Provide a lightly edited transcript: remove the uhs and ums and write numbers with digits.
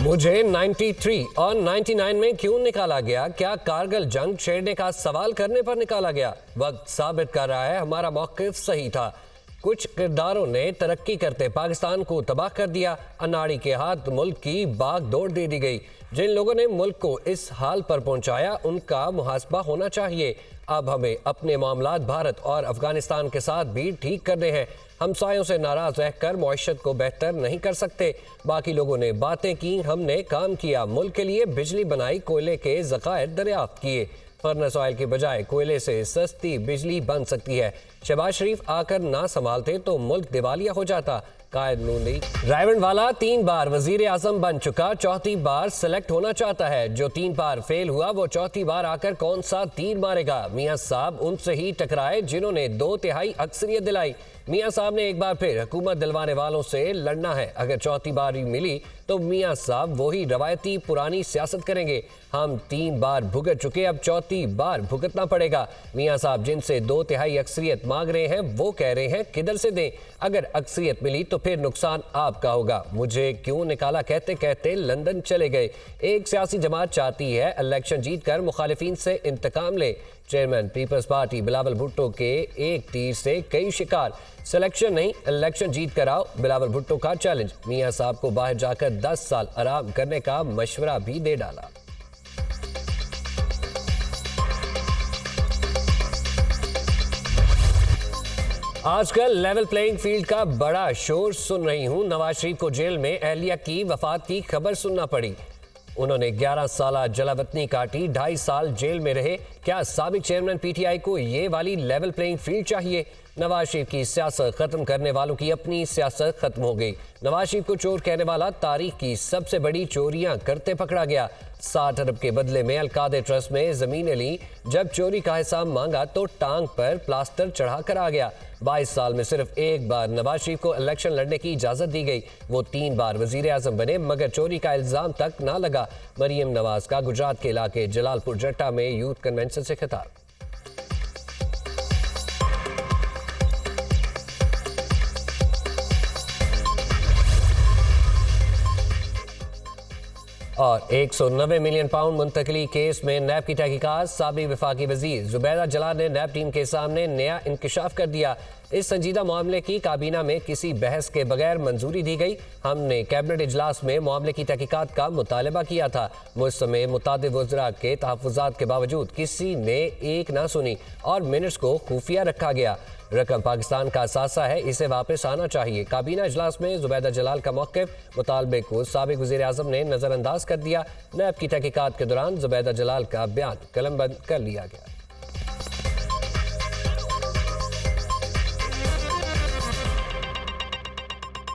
मुझे 93 और 99 में क्यों निकाला गया? क्या कारगिल जंग छेड़ने का सवाल करने पर निकाला गया? वक्त साबित कर रहा है हमारा मौक़िफ़ सही था। कुछ किरदारों ने तरक्की करते पाकिस्तान को तबाह कर दिया। अनाड़ी के हाथ मुल्क की बाग दौड़ दे दी गई। जिन लोगों ने मुल्क को इस हाल पर पहुंचाया उनका मुहासबा होना चाहिए। अब हमें अपने मामलात भारत और अफगानिस्तान के साथ भी ठीक करने हैं। हमसायों से नाराज रहकर मईशत को बेहतर नहीं कर सकते। बाकी लोगों ने बातें की, हमने काम किया। मुल्क के लिए बिजली बनाई, कोयले के ज़खायर दरियाफ्त किए। फर्नेस ऑयल के बजाय कोयले से सस्ती बिजली बन सकती है। शहबाज शरीफ आकर ना संभालते तो मुल्क दिवालिया हो जाता। कायद नूनी रायवंडवाला 3 बार वजीर आजम बन चुका, चौथी बार सेलेक्ट होना चाहता है। जो 3 बार फेल हुआ वो चौथी बार आकर कौन सा तीर मारेगा? मियां साहब उनसे ही टकराए जिन्होंने 2/3 अक्सरियत दिलाई। मियां साहब ने एक बार फिर हुकूमत दिलवाने वालों से लड़ना है। अगर चौथी बार ही मिली तो मियां साहब वही रवायती पुरानी सियासत करेंगे। हम 3 बार भुगत चुके, अब चौथी बार भुगतना पड़ेगा। मियां साहब जिनसे 2/3 अक्सरियत मांग रहे हैं वो कह रहे हैं किधर से दें? अगर अक्सरियत मिली तो फिर नुकसान आपका होगा। मुझे क्यों निकाला कहते कहते लंदन चले गए। एक सियासी जमात चाहती है इलेक्शन जीत कर मुखालिफिन से इंतकाम ले। Chairman Peoples Party Bilawal Bhutto के एक तीर से कई शिकार। सिलेक्शन नहीं इलेक्शन जीत कर आओ, बिलावल भुट्टो का चैलेंज। मियां साहब को बाहर जाकर 10 साल आराम करने का मशवरा भी दे डाला। आजकल लेवल प्लेइंग फील्ड का बड़ा शोर सुन रही हूं। नवाज शरीफ को जेल में अहलिया की वफात की खबर सुनना पड़ी। उन्होंने 11 साल जलावतनी काटी, 2.5 साल जेल में रहे। क्या साबिक चेयरमैन पीटीआई को ये वाली लेवल प्लेइंग फील्ड चाहिए? नवाज शरीफ की सियासत खत्म करने वालों की अपनी सियासत खत्म हो गई। नवाज शरीफ को चोर कहने वाला तारीख की सबसे बड़ी चोरियां करते पकड़ा गया। 60 अरब के बदले में अलकादे ट्रस्ट में जमीनें ली। जब चोरी का हिसाब मांगा तो टांग पर प्लास्टर चढ़ा कर आ गया। 22 साल में सिर्फ एक बार नवाज शरीफ को इलेक्शन लड़ने की इजाजत दी गई। वो 3 बार वजीर आजम बने मगर चोरी का इल्जाम तक ना लगा। मरियम नवाज का गुजरात के इलाके जलालपुर जट्टा में यूथ कन्वेंशन से खिताब। और 190 मिलियन पाउंड मुंतकली केस में नैब की तहकीकात। साबिक वफाकी वजीर जुबैदा जलाल ने नैब टीम के सामने नया इंकशाफ कर दिया। इस संजीदा मामले की काबीना में किसी बहस के बगैर मंजूरी दी गई। हमने कैबिनेट इजलास में मामले की तहकीकात का मुतालबा किया था। मुझसे मुतादिद वज़रा के तहफ़्फ़ुज़ात के बावजूद किसी ने एक ना सुनी और मिनट्स को खुफिया रखा गया। रकम पाकिस्तान का असासा है, इसे वापस आना चाहिए। काबीना इजलास में जुबैदा जलाल का मौक़िफ़ मुतालबे को साबिक वज़ीर आज़म ने नज़रअंदाज कर दिया। नैब की तहकीकात के दौरान जुबैदा जलाल का बयान कलमबंद कर लिया गया।